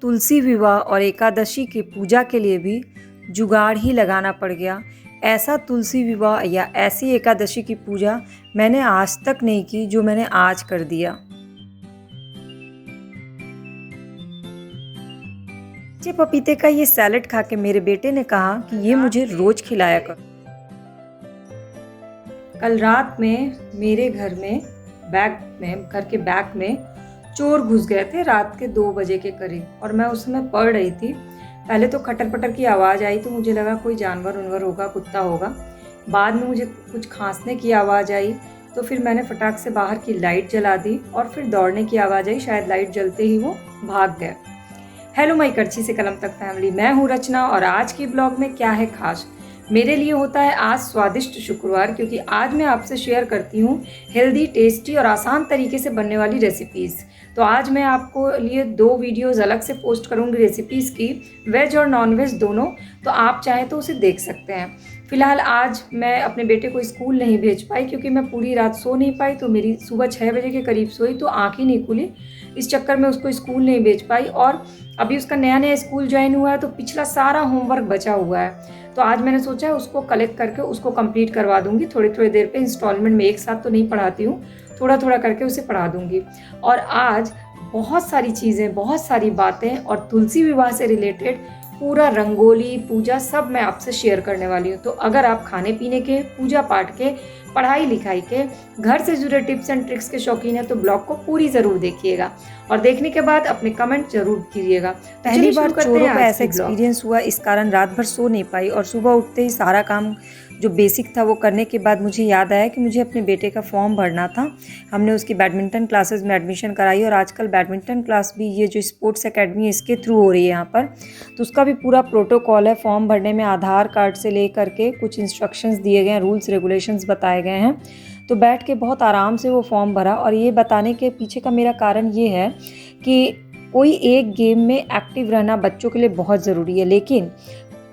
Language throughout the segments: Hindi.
तुलसी विवाह और एकादशी की पूजा के लिए भी जुगाड़ ही लगाना पड़ गया। ऐसा तुलसी विवाह या ऐसी एकादशी की पूजा मैंने आज तक नहीं की जो मैंने आज कर दिया। कच्चे पपीते का ये सैलेड खा के मेरे बेटे ने कहा कि ये मुझे रोज खिलाया कर। कल रात में मेरे घर के बैग में चोर घुस गए थे रात के 2 बजे के करीब, और मैं उस समय पढ़ रही थी। पहले तो खटर पटर की आवाज़ आई तो मुझे लगा कोई जानवर उनवर होगा, कुत्ता होगा। बाद में मुझे कुछ खांसने की आवाज़ आई तो फिर मैंने फटाक से बाहर की लाइट जला दी और फिर दौड़ने की आवाज़ आई, शायद लाइट जलते ही वो भाग गए। हेलो माई करछी से कलम तक फैमिली, मैं हूँ रचना और आज की ब्लॉग में क्या है खास। मेरे लिए होता है आज स्वादिष्ट शुक्रवार, क्योंकि आज मैं आपसे शेयर करती हूँ हेल्दी, टेस्टी और आसान तरीके से बनने वाली रेसिपीज़। तो आज मैं आपको लिए 2 वीडियोज़ अलग से पोस्ट करूँगी रेसिपीज़ की, वेज और नॉन वेज दोनों, तो आप चाहें तो उसे देख सकते हैं। फ़िलहाल आज मैं अपने बेटे को स्कूल नहीं भेज पाई क्योंकि मैं पूरी रात सो नहीं पाई, तो मेरी सुबह 6 बजे के करीब सोई तो आँख ही नहीं खुली। इस चक्कर में उसको स्कूल नहीं भेज पाई, और अभी उसका नया स्कूल ज्वाइन हुआ है तो पिछला सारा होमवर्क बचा हुआ है। तो आज मैंने सोचा है उसको कलेक्ट करके उसको कंप्लीट करवा दूंगी थोड़ी देर पे, इंस्टॉलमेंट में एक साथ तो नहीं पढ़ाती हूँ, थोड़ा करके उसे पढ़ा दूंगी। और आज बहुत सारी चीज़ें, बहुत सारी बातें और तुलसी विवाह से रिलेटेड पूरा रंगोली पूजा सब मैं आपसे शेयर करने वाली हूँ। तो अगर आप खाने पीने के, पूजा पाठ के, पढ़ाई लिखाई के, घर से जुड़े टिप्स एंड ट्रिक्स के शौकीन हैं तो ब्लॉग को पूरी ज़रूर देखिएगा और देखने के बाद अपने कमेंट जरूर कीजिएगा। पहली बार चोरों का ऐसा एक्सपीरियंस हुआ, इस कारण रात भर सो नहीं पाई और सुबह उठते ही सारा काम जो बेसिक था वो करने के बाद मुझे याद आया कि मुझे अपने बेटे का फॉर्म भरना था। हमने उसकी बैडमिंटन क्लासेस में एडमिशन कराई और आजकल बैडमिंटन क्लास भी ये जो स्पोर्ट्स एकेडमी है इसके थ्रू हो रही है यहाँ पर, तो उसका भी पूरा प्रोटोकॉल है। फॉर्म भरने में आधार कार्ड से ले करके कुछ इंस्ट्रक्शंस दिए गए हैं, रूल्स रेगुलेशंस बताए गए हैं। तो बैठ के बहुत आराम से वो फॉर्म भरा, और ये बताने के पीछे का मेरा कारण ये है कि कोई एक गेम में एक्टिव रहना बच्चों के लिए बहुत ज़रूरी है, लेकिन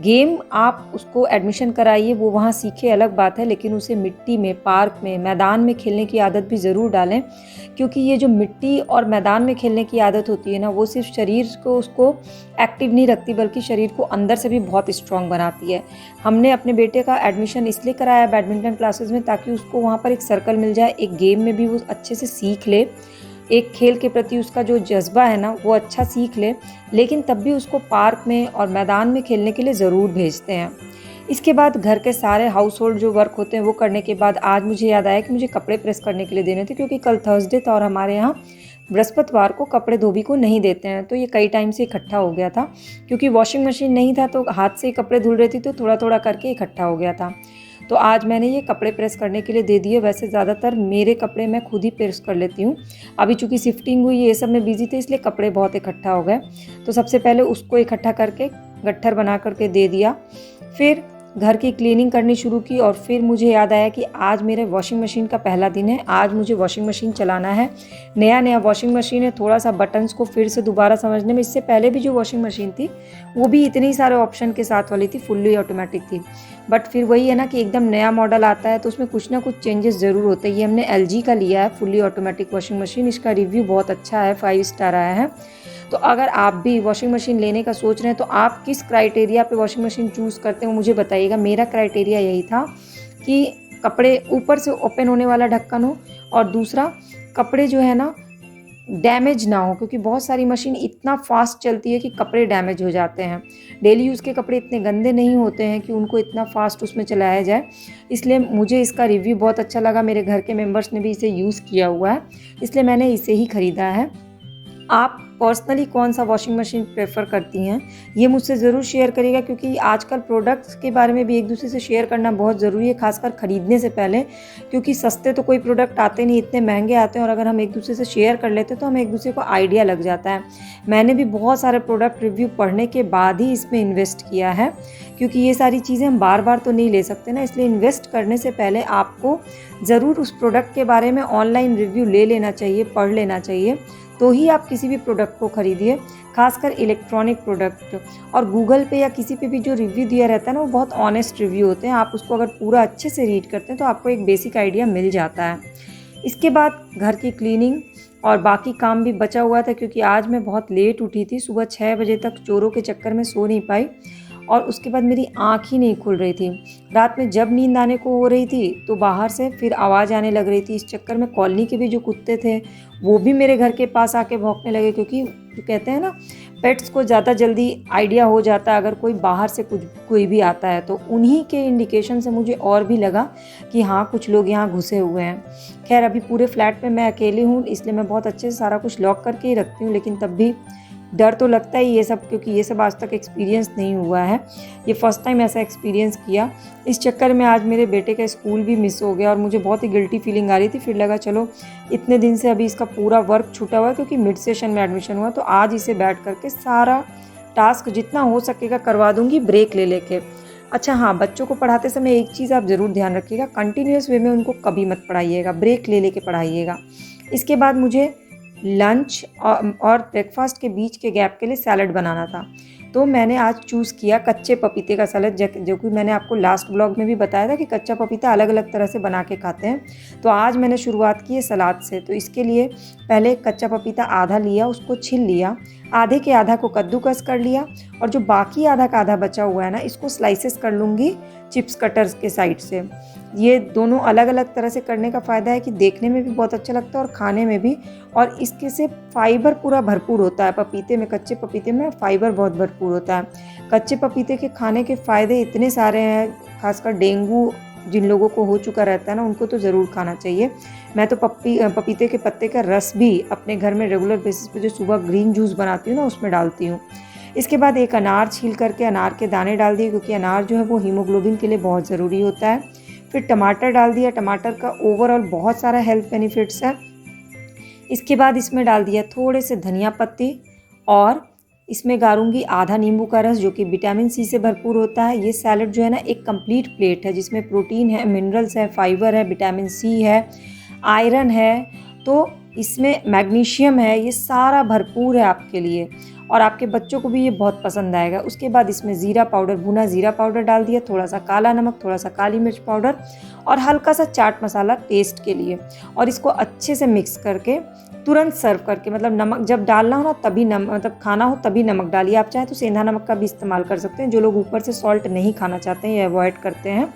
गेम आप उसको एडमिशन कराइए, वो वहाँ सीखे अलग बात है, लेकिन उसे मिट्टी में, पार्क में, मैदान में खेलने की आदत भी ज़रूर डालें, क्योंकि ये जो मिट्टी और मैदान में खेलने की आदत होती है ना, वो सिर्फ शरीर को उसको एक्टिव नहीं रखती बल्कि शरीर को अंदर से भी बहुत स्ट्रॉन्ग बनाती है। हमने अपने बेटे का एडमिशन इसलिए कराया बैडमिंटन क्लासेस में ताकि उसको वहाँ पर एक सर्कल मिल जाए, एक गेम में भी वो अच्छे से सीख ले, एक खेल के प्रति उसका जो जज्बा है ना वो अच्छा सीख ले, लेकिन तब भी उसको पार्क में और मैदान में खेलने के लिए ज़रूर भेजते हैं। इसके बाद घर के सारे हाउस होल्ड जो वर्क होते हैं वो करने के बाद आज मुझे याद आया कि मुझे कपड़े प्रेस करने के लिए देने थे, क्योंकि कल थर्सडे था और हमारे यहाँ बृहस्पतिवार को कपड़े धोबी को नहीं देते हैं। तो ये कई टाइम से इकट्ठा हो गया था, क्योंकि वॉशिंग मशीन नहीं था तो हाथ से कपड़े धुल रही थी, तो थोड़ा करके इकट्ठा हो गया था। तो आज मैंने ये कपड़े प्रेस करने के लिए दे दिए। वैसे ज़्यादातर मेरे कपड़े मैं खुद ही प्रेस कर लेती हूँ, अभी चूँकि शिफ्टिंग हुई ये सब में बिजी थे इसलिए कपड़े बहुत इकट्ठा हो गए। तो सबसे पहले उसको इकट्ठा करके गट्ठर बना करके दे दिया, फिर घर की क्लीनिंग करनी शुरू की, और फिर मुझे याद आया कि आज मेरे वॉशिंग मशीन का पहला दिन है, आज मुझे वॉशिंग मशीन चलाना है। नया वॉशिंग मशीन है, थोड़ा सा बटन्स को फिर से दोबारा समझने में, इससे पहले भी जो वॉशिंग मशीन थी वो भी इतने सारे ऑप्शन के साथ वाली थी, फुल्ली ऑटोमेटिक थी, बट फिर वही है ना कि एकदम नया मॉडल आता है तो उसमें कुछ ना कुछ चेंजेस ज़रूर होते हैं। ये हमने LG का लिया है फुल्ली ऑटोमेटिक वॉशिंग मशीन, इसका रिव्यू बहुत अच्छा है, 5 स्टार आया है। तो अगर आप भी वॉशिंग मशीन लेने का सोच रहे हैं तो आप किस क्राइटेरिया पे वॉशिंग मशीन चूज़ करते हैं मुझे बताइएगा। मेरा क्राइटेरिया यही था कि कपड़े ऊपर से ओपन होने वाला ढक्कन हो, और दूसरा कपड़े जो है ना डैमेज ना हो, क्योंकि बहुत सारी मशीन इतना फास्ट चलती है कि कपड़े डैमेज हो जाते हैं। डेली यूज़ के कपड़े इतने गंदे नहीं होते हैं कि उनको इतना फास्ट उसमें चलाया जाए, इसलिए मुझे इसका रिव्यू बहुत अच्छा लगा। मेरे घर के मेंबर्स ने भी इसे यूज़ किया हुआ है, इसलिए मैंने इसे ही ख़रीदा है। आप पर्सनली कौन सा वॉशिंग मशीन प्रेफर करती हैं ये मुझसे ज़रूर शेयर करिएगा, क्योंकि आजकल प्रोडक्ट्स के बारे में भी एक दूसरे से शेयर करना बहुत ज़रूरी है, खासकर ख़रीदने से पहले, क्योंकि सस्ते तो कोई प्रोडक्ट आते नहीं, इतने महंगे आते हैं, और अगर हम एक दूसरे से शेयर कर लेते हैं तो हमें एक दूसरे को आइडिया लग जाता है। मैंने भी बहुत सारे प्रोडक्ट रिव्यू पढ़ने के बाद ही इसमें इन्वेस्ट किया है, क्योंकि ये सारी चीज़ें हम बार बार तो नहीं ले सकते ना, इसलिए इन्वेस्ट करने से पहले आपको ज़रूर उस प्रोडक्ट के बारे में ऑनलाइन रिव्यू ले लेना चाहिए, पढ़ लेना चाहिए, तो ही आप किसी भी प्रोडक्ट को खरीदिए, खासकर इलेक्ट्रॉनिक प्रोडक्ट। और गूगल पे या किसी पे भी जो रिव्यू दिया रहता है ना वो बहुत ऑनेस्ट रिव्यू होते हैं, आप उसको अगर पूरा अच्छे से रीड करते हैं तो आपको एक बेसिक आइडिया मिल जाता है। इसके बाद घर की क्लीनिंग और बाकी काम भी बचा हुआ था क्योंकि आज मैं बहुत लेट उठी थी, सुबह 6 बजे तक चोरों के चक्कर में सो नहीं पाई और उसके बाद मेरी आँख ही नहीं खुल रही थी। रात में जब नींद आने को हो रही थी तो बाहर से फिर आवाज़ आने लग रही थी। इस चक्कर में कॉलोनी के भी जो कुत्ते थे वो भी मेरे घर के पास आके भौंकने लगे, क्योंकि जो कहते हैं ना, पेट्स को ज़्यादा जल्दी आइडिया हो जाता है अगर कोई बाहर से कोई भी आता है। तो उन्हीं के इंडिकेशन से मुझे और भी लगा कि हाँ, कुछ लोग यहाँ घुसे हुए हैं। खैर अभी पूरे फ्लैट में मैं अकेली हूँ, इसलिए मैं बहुत अच्छे से सारा कुछ लॉक करके ही रखती हूँ, लेकिन तब भी डर तो लगता ही ये सब, क्योंकि ये सब आज तक एक्सपीरियंस नहीं हुआ है। ये फर्स्ट टाइम ऐसा एक्सपीरियंस किया। इस चक्कर में आज मेरे बेटे का स्कूल भी मिस हो गया और मुझे बहुत ही गिल्टी फीलिंग आ रही थी। फिर लगा चलो इतने दिन से अभी इसका पूरा वर्क छूटा हुआ है, क्योंकि मिड सेशन में एडमिशन हुआ, तो आज इसे बैठ करके सारा टास्क जितना हो सकेगा करवा दूँगी, ब्रेक ले लेके। अच्छा हाँ, बच्चों को पढ़ाते समय एक चीज़ आप ज़रूर ध्यान रखिएगा, कंटिन्यूस वे में उनको कभी मत पढ़ाइएगा, ब्रेक ले लेके पढ़ाइएगा। इसके बाद मुझे लंच और ब्रेकफास्ट के बीच के गैप के लिए सैलड बनाना था, तो मैंने आज चूज़ किया कच्चे पपीते का सैलड, जो कि मैंने आपको लास्ट ब्लॉग में भी बताया था कि कच्चा पपीता अलग अलग तरह से बना के खाते हैं। तो आज मैंने शुरुआत की है सलाद से। तो इसके लिए पहले कच्चा पपीता आधा लिया, उसको छील लिया, आधे के आधा को कद्दूकस कर लिया और जो बाकी आधा का आधा बचा हुआ है ना, इसको स्लाइसेस कर लूँगी चिप्स कटर्स के साइड से। ये दोनों अलग अलग तरह से करने का फ़ायदा है कि देखने में भी बहुत अच्छा लगता है और खाने में भी, और इसके से फाइबर पूरा भरपूर होता है। पपीते में, कच्चे पपीते में फाइबर बहुत भरपूर होता है। कच्चे पपीते के खाने के फ़ायदे इतने सारे हैं, खासकर डेंगू जिन लोगों को हो चुका रहता है ना, उनको तो ज़रूर खाना चाहिए। मैं तो पपीते के पत्ते का रस भी अपने घर में रेगुलर बेसिस पे जो सुबह ग्रीन जूस बनाती हूँ ना, उसमें डालती हूँ। इसके बाद एक अनार छील करके अनार के दाने डाल दिए, क्योंकि अनार जो है वो हीमोग्लोबिन के लिए बहुत ज़रूरी होता है। फिर टमाटर डाल दिया, टमाटर का ओवरऑल बहुत सारा हेल्थ बेनिफिट्स है। इसके बाद इसमें डाल दिया थोड़े से धनिया पत्ती और इसमें गारूंगी आधा नींबू का रस, जो कि विटामिन सी से भरपूर होता है। ये सैलड जो है ना, एक कंप्लीट प्लेट है जिसमें प्रोटीन है, मिनरल्स है, फाइबर है, विटामिन सी है, आयरन है, तो इसमें मैग्नीशियम है, ये सारा भरपूर है आपके लिए और आपके बच्चों को भी ये बहुत पसंद आएगा। उसके बाद इसमें ज़ीरा पाउडर, भुना ज़ीरा पाउडर डाल दिया, थोड़ा सा काला नमक, थोड़ा सा काली मिर्च पाउडर और हल्का सा चाट मसाला टेस्ट के लिए, और इसको अच्छे से मिक्स करके तुरंत सर्व करके, मतलब नमक जब डालना हो ना तभी मतलब खाना हो तभी नमक डालिए। आप चाहे तो सेंधा नमक का भी इस्तेमाल कर सकते हैं, जो लोग ऊपर से सॉल्ट नहीं खाना चाहते हैं या अवॉइड करते हैं।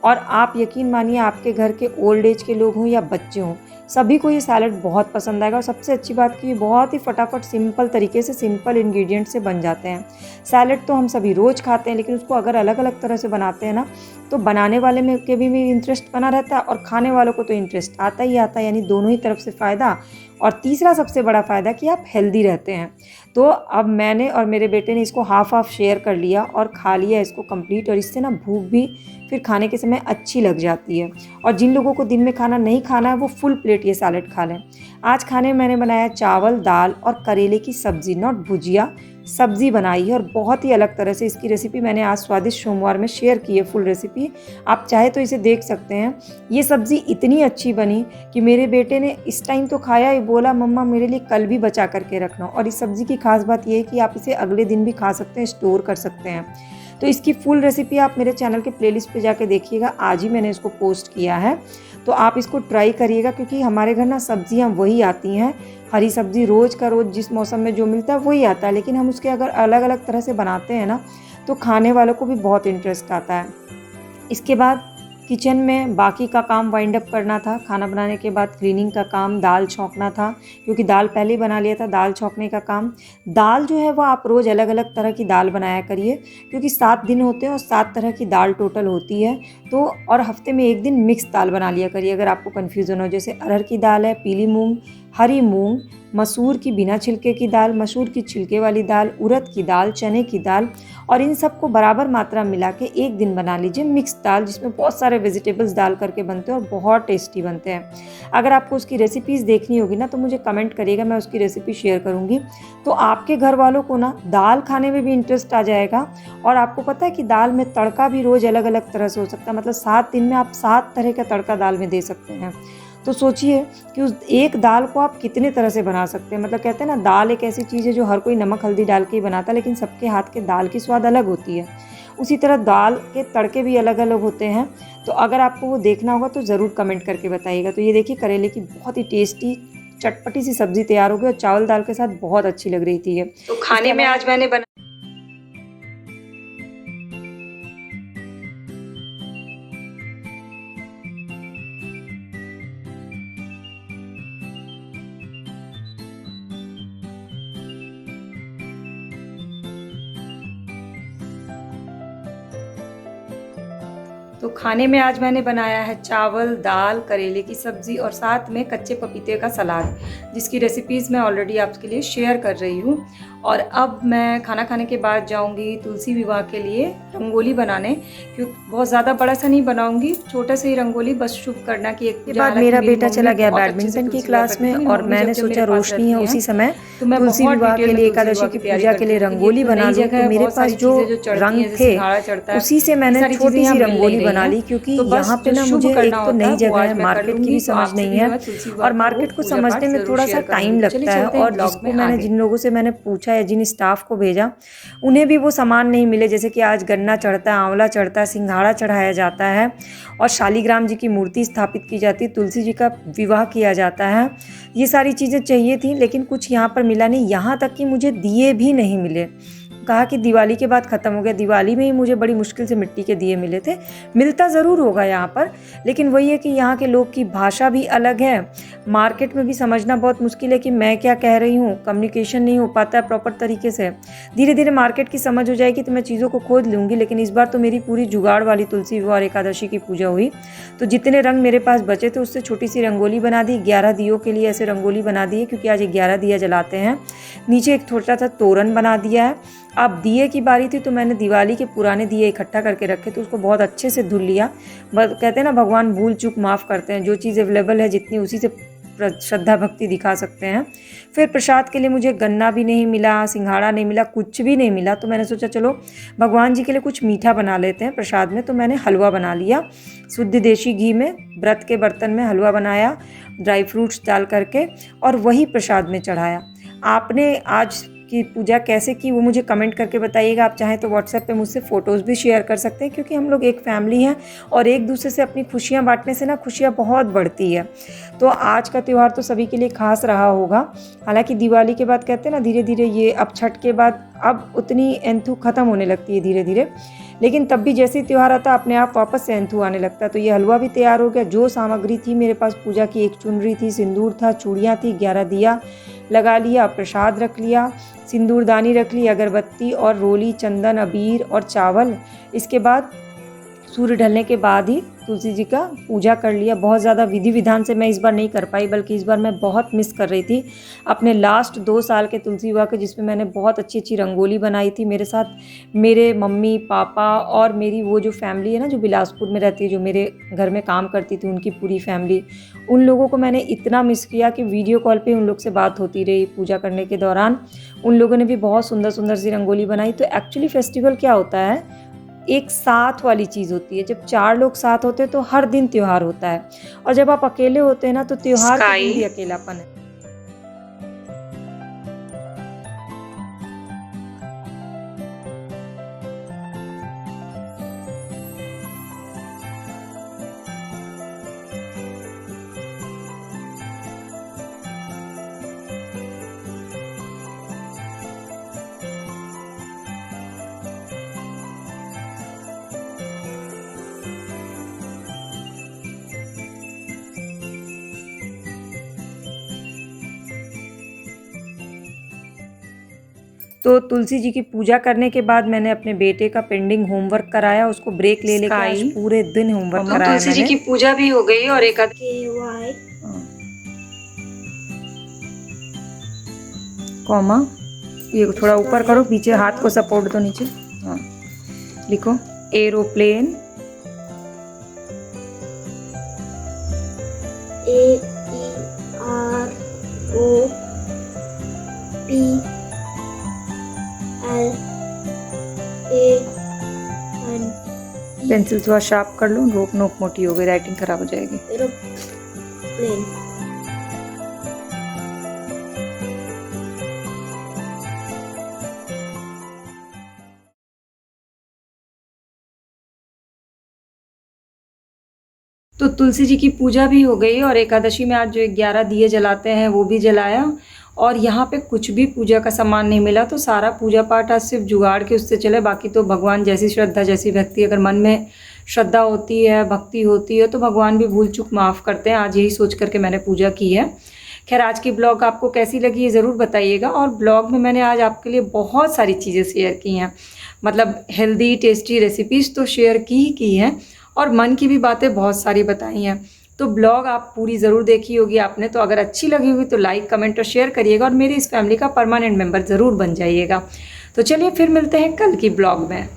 और आप यकीन मानिए, आपके घर के ओल्ड एज के लोग हों या बच्चे हों, सभी को ये सैलड बहुत पसंद आएगा। और सबसे अच्छी बात कि ये बहुत ही फटाफट सिंपल तरीके से, सिंपल इंग्रेडिएंट से बन जाते हैं। सैलड तो हम सभी रोज़ खाते हैं, लेकिन उसको अगर अलग अलग तरह से बनाते हैं ना, तो बनाने वाले में के भी इंटरेस्ट बना रहता है और खाने वालों को तो इंटरेस्ट आता ही आता है, यानी दोनों ही तरफ से फ़ायदा। और तीसरा सबसे बड़ा फ़ायदा कि आप हेल्दी रहते हैं। तो अब मैंने और मेरे बेटे ने इसको हाफ हाफ शेयर कर लिया और खा लिया इसको कंप्लीट, और इससे ना भूख भी फिर खाने के समय अच्छी लग जाती है। और जिन लोगों को दिन में खाना नहीं खाना है, वो फुल प्लेट ये सैलड खा लें। आज खाने में मैंने बनाया चावल, दाल और करेले की सब्ज़ी, नॉट भुजिया, सब्ज़ी बनाई है, और बहुत ही अलग तरह से। इसकी रेसिपी मैंने आज स्वादिष्ट सोमवार में शेयर की है, फुल रेसिपी। आप चाहे तो इसे देख सकते हैं। ये सब्ज़ी इतनी अच्छी बनी कि मेरे बेटे ने इस टाइम तो खाया ही, बोला मम्मा मेरे लिए कल भी बचा करके रखना। और इस सब्ज़ी की खास बात यह है कि आप इसे अगले दिन भी खा सकते हैं, स्टोर कर सकते हैं। तो इसकी फुल रेसिपी आप मेरे चैनल के प्लेलिस्ट पे जाके देखिएगा, आज ही मैंने इसको पोस्ट किया है। तो आप इसको ट्राई करिएगा, क्योंकि हमारे घर ना सब्जियां वही आती हैं, हरी सब्ज़ी रोज़ का रोज़ जिस मौसम में जो मिलता है वही आता है, लेकिन हम उसके अगर अलग अलग तरह से बनाते हैं ना, तो खाने वालों को भी बहुत इंटरेस्ट आता है। इसके बाद किचन में बाकी का काम वाइंड अप करना था। खाना बनाने के बाद क्लीनिंग का काम, दाल छौंकना था, क्योंकि दाल पहले ही बना लिया था। दाल छौंकने का काम, दाल जो है वो आप रोज़ अलग अलग तरह की दाल बनाया करिए, क्योंकि 7 दिन होते हैं और 7 तरह की दाल टोटल होती है। तो और हफ्ते में एक दिन मिक्स दाल बना लिया करिए अगर आपको कन्फ्यूज़न हो। जैसे अरहर की दाल है, पीली मूंग, हरी मूंग, मसूर की बिना छिलके की दाल, मसूर की छिलके वाली दाल, उड़द की दाल, चने की दाल, और इन सबको बराबर मात्रा मिला के एक दिन बना लीजिए मिक्स दाल, जिसमें बहुत सारे वेजिटेबल्स डाल करके बनते हैं और बहुत टेस्टी बनते हैं। अगर आपको उसकी रेसिपीज़ देखनी होगी ना, तो मुझे कमेंट करिएगा, मैं उसकी रेसिपी शेयर करूँगी। तो आपके घर वालों को ना दाल खाने में भी इंटरेस्ट आ जाएगा। और आपको पता है कि दाल में तड़का भी रोज़ अलग अलग तरह से हो सकता है, मतलब 7 दिन में आप 7 तरह का तड़का दाल में दे सकते हैं। तो सोचिए कि उस एक दाल को आप कितने तरह से बना सकते हैं। मतलब कहते हैं ना, दाल एक ऐसी चीज़ है जो हर कोई नमक हल्दी डाल के ही बनाता है, लेकिन सबके हाथ के दाल की स्वाद अलग होती है। उसी तरह दाल के तड़के भी अलग अलग होते हैं। तो अगर आपको वो देखना होगा तो ज़रूर कमेंट करके बताइएगा। तो ये देखिए, करेले की बहुत ही टेस्टी चटपटी सी सब्जी तैयार हो गई और चावल दाल के साथ बहुत अच्छी लग रही थी ये। तो खाने में आज मैंने बना तो खाने में आज मैंने बनाया है चावल, दाल, करेले की सब्ज़ी और साथ में कच्चे पपीते का सलाद, जिसकी रेसिपीज़ मैं ऑलरेडी आपके लिए शेयर कर रही हूँ। और अब मैं खाना खाने के बाद जाऊँगी तुलसी विवाह के लिए रंगोली बनाने, क्योंकि बहुत ज़्यादा बड़ा सा नहीं बनाऊँगी, छोटा सा ही रंगोली, बस शुभ करना की एक। के बाद मेरा बेटा चला गया बैडमिंटन की क्लास में और मैंने सोचा रोशनी है उसी समय तुलसी विवाह के लिए, एकादशी की पूजा के लिए रंगोली बना लूँ। तो मेरे पास जो रंग थे उसी से मैंने छोटी सी रंगोली बना ली, क्योंकि यहाँ पे ना मुझे एक तो नई जगह है, मार्केट की भी समझ नहीं है और मार्केट को समझने में थोड़ा सा टाइम लगता है। और जिसको मैंने जिन लोगों से मैंने पूछा या जिन स्टाफ को भेजा उन्हें भी वो सामान नहीं मिले। जैसे कि आज गन्ना चढ़ता है, आंवला चढ़ता है, सिंघाड़ा चढ़ाया जाता है और शालिग्राम जी की मूर्ति स्थापित की जाती है, तुलसी जी का विवाह किया जाता है। ये सारी चीज़ें चाहिए थी लेकिन कुछ यहाँ पर मिला नहीं। यहाँ तक कि मुझे दिए भी नहीं मिले। कहा कि दिवाली के बाद ख़त्म हो गया। दिवाली में ही मुझे बड़ी मुश्किल से मिट्टी के दिए मिले थे। मिलता ज़रूर होगा यहाँ पर, लेकिन वही है कि यहाँ के लोग की भाषा भी अलग है। मार्केट में भी समझना बहुत मुश्किल है कि मैं क्या कह रही हूँ, कम्युनिकेशन नहीं हो पाता है प्रॉपर तरीके से। धीरे धीरे मार्केट की समझ हो जाएगी तो मैं चीज़ों को खोज लूँगी। लेकिन इस बार तो मेरी पूरी जुगाड़ वाली तुलसी विवाह और एकादशी की पूजा हुई। तो जितने रंग मेरे पास बचे थे उससे छोटी सी रंगोली बना दी। 11 दियों के लिए ऐसे रंगोली बना दी है, क्योंकि आज 11 दिया जलाते हैं। नीचे एक छोटा सा तोरण बना दिया है। अब दिए की बारी थी तो मैंने दिवाली के पुराने दिए इकट्ठा करके रखे, तो उसको बहुत अच्छे से धुल लिया। कहते हैं ना, भगवान भूल चूक माफ़ करते हैं। जो चीज़ अवेलेबल है जितनी, उसी से श्रद्धा भक्ति दिखा सकते हैं। फिर प्रसाद के लिए मुझे गन्ना भी नहीं मिला, सिंघाड़ा नहीं मिला, कुछ भी नहीं मिला। तो मैंने सोचा चलो भगवान जी के लिए कुछ मीठा बना लेते हैं प्रसाद में। तो मैंने हलवा बना लिया शुद्ध देशी घी में, व्रत के बर्तन में हलवा बनाया ड्राई फ्रूट्स डाल करके, और वही प्रसाद में चढ़ाया। आपने आज की पूजा कैसे की वो मुझे कमेंट करके बताइएगा। आप चाहें तो व्हाट्सएप पे मुझसे फ़ोटोज़ भी शेयर कर सकते हैं, क्योंकि हम लोग एक फैमिली हैं और एक दूसरे से अपनी खुशियाँ बांटने से ना खुशियाँ बहुत बढ़ती है। तो आज का त्यौहार तो सभी के लिए खास रहा होगा। हालांकि दिवाली के बाद कहते हैं ना धीरे धीरे ये, अब छठ के बाद अब उतनी एंथू ख़त्म होने लगती है धीरे धीरे, लेकिन तब भी जैसे ही त्यौहार आता अपने आप वापस से एंथू आने लगता है। तो ये हलवा भी तैयार हो गया। जो सामग्री थी मेरे पास पूजा की, एक चुनरी थी, सिंदूर था, चूड़ियाँ थी, 11 दिया लगा लिया, प्रसाद रख लिया, सिंदूरदानी रख ली, अगरबत्ती और रोली, चंदन, अबीर और चावल। इसके बाद सूर्य ढलने के बाद ही तुलसी जी का पूजा कर लिया। बहुत ज़्यादा विधि विधान से मैं इस बार नहीं कर पाई, बल्कि इस बार मैं बहुत मिस कर रही थी अपने लास्ट 2 साल के तुलसी विवाह के, जिसमें मैंने बहुत अच्छी अच्छी रंगोली बनाई थी। मेरे साथ मेरे मम्मी पापा और मेरी वो जो फैमिली है ना, जो बिलासपुर में रहती है, जो मेरे घर में काम करती थी, उनकी पूरी फैमिली, उन लोगों को मैंने इतना मिस किया कि वीडियो कॉल पे उन लोग से बात होती रही पूजा करने के दौरान। उन लोगों ने भी बहुत सुंदर सुंदर सी रंगोली बनाई। तो एक्चुअली फेस्टिवल क्या होता है, एक साथ वाली चीज़ होती है। जब 4 लोग साथ होते हैं तो हर दिन त्यौहार होता है, और जब आप अकेले होते हैं ना तो त्यौहार के दिन भी अकेलापन है। तो तुलसी जी की पूजा करने के बाद मैंने अपने बेटे का पेंडिंग होमवर्क कराया। उसको ब्रेक ले लेकर आज पूरे दिन होमवर्क कराया। तुलसी जी की पूजा भी हो गई और एक कॉमा, ये थोड़ा ऊपर करो, पीछे हाथ को सपोर्ट दो, नीचे हाँ लिखो एरोप्लेन, पेंसिल थोड़ा शार्प कर लो, रोक नोक मोटी हो गई, राइटिंग खराब हो जाएगी। एरोप्लेन। तो तुलसी जी की पूजा भी हो गई और एकादशी में आज जो 11 दिए जलाते हैं वो भी जलाया। और यहाँ पे कुछ भी पूजा का सामान नहीं मिला, तो सारा पूजा पाठ आज सिर्फ जुगाड़ के उससे चले। बाकी तो भगवान जैसी श्रद्धा जैसी भक्ति, अगर मन में श्रद्धा होती है, भक्ति होती है, तो भगवान भी भूल चूक माफ़ करते हैं। आज यही सोच करके मैंने पूजा की है। खैर, आज की ब्लॉग आपको कैसी लगी ये ज़रूर बताइएगा। और ब्लॉग में मैंने आज आपके लिए बहुत सारी चीज़ें शेयर की हैं, मतलब हेल्दी टेस्टी रेसिपीज़ तो शेयर की हैं, और मन की भी बातें बहुत सारी बताई हैं। तो ब्लॉग आप पूरी ज़रूर देखी होगी आपने, तो अगर अच्छी लगी होगी तो लाइक कमेंट और शेयर करिएगा, और मेरी इस फैमिली का परमानेंट मेंबर ज़रूर बन जाइएगा। तो चलिए फिर मिलते हैं कल की ब्लॉग में।